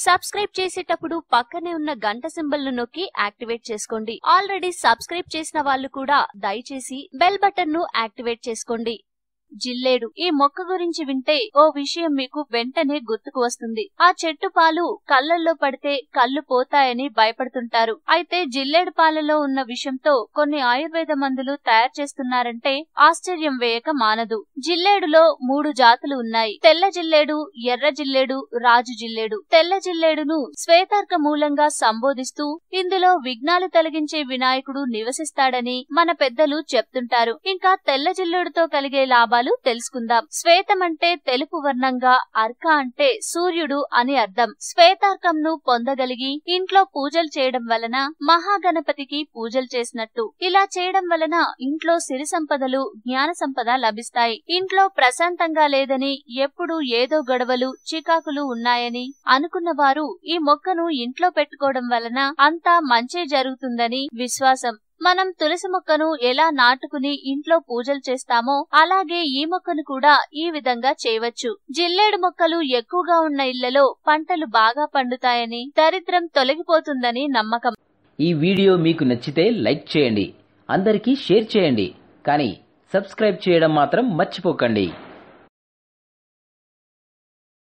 Subscribe చేసేటప్పుడు పక్కనే ఉన్న గంట సింబల్ ను నొక్కి యాక్టివేట్ చేసుకోండి. ఆల్రెడీ సబ్స్క్రైబ్ చేసిన వాళ్ళు కూడా దయచేసి బెల్ బటన్ ను యాక్టివేట్ చేసుకోండి. జిల్లేడు ఈ మొక్క గురించి వింటే ఓ విషయం మీకు వెంటనే గుర్తుకు వస్తుంది. ఆ చెట్టు పాలు కళ్ళల్లో పడితే కళ్ళు పోతాయని భయపడుతుంటారు. అయితే జిల్లేడు పాలలో ఉన్న విషంతో కొన్ని ఆయుర్వేద మందులు తయారు చేస్తున్నారంటే ఆశ్చర్యం వేయక మానదు. జిల్లేడులో 3 జాతులు ఉన్నాయి. తెల్ల జిల్లేడు, ఎర్ర జిల్లేడు, రాజు జిల్లేడు. తెల్ల జిల్లేడును శ్వేతార్క మూలంగా సంబోధిస్తూ ఇందులో విఘ్నాలు తొలగించే వినాయకుడు నివసిస్తాడని మన పెద్దలు చెప్తుంటారు. ఇంకా తెల్ల జిల్లేడుతో కలిగే లాభాలు తెలుసుకుందాం. శ్వేతం అంటే తెలుపు వర్ణంగా, అర్క అంటే సూర్యుడు అని అర్థం. శ్వేతార్కంను పొందగలిగి ఇంట్లో పూజలు చేయడం వలన మహాగణపతికి పూజలు చేసినట్టు. ఇలా చేయడం వలన ఇంట్లో సిరి సంపదలు, జ్ఞాన సంపద లభిస్తాయి. ఇంట్లో ప్రశాంతంగా లేదని, ఎప్పుడు ఏదో గొడవలు, చికాకులు ఉన్నాయని అనుకున్న వారు ఈ మొక్కను ఇంట్లో పెట్టుకోవడం వలన అంతా మంచే జరుగుతుందని విశ్వాసం. మనం తులసి మొక్కను ఎలా నాటుకుని ఇంట్లో పూజలు చేస్తామో అలాగే ఈ మొక్కను కూడా ఈ విధంగా చేయవచ్చు. జిల్లేడు మొక్కలు ఎక్కువగా ఉన్న ఇళ్లలో పంటలు బాగా పండుతాయని, దరిద్రం తొలగిపోతుందని నమ్మకం. ఈ వీడియో మీకు నచ్చితే లైక్ చేయండి, అందరికీ షేర్ చేయండి, కానీ సబ్స్క్రైబ్ చేయడం మాత్రం మర్చిపోకండి.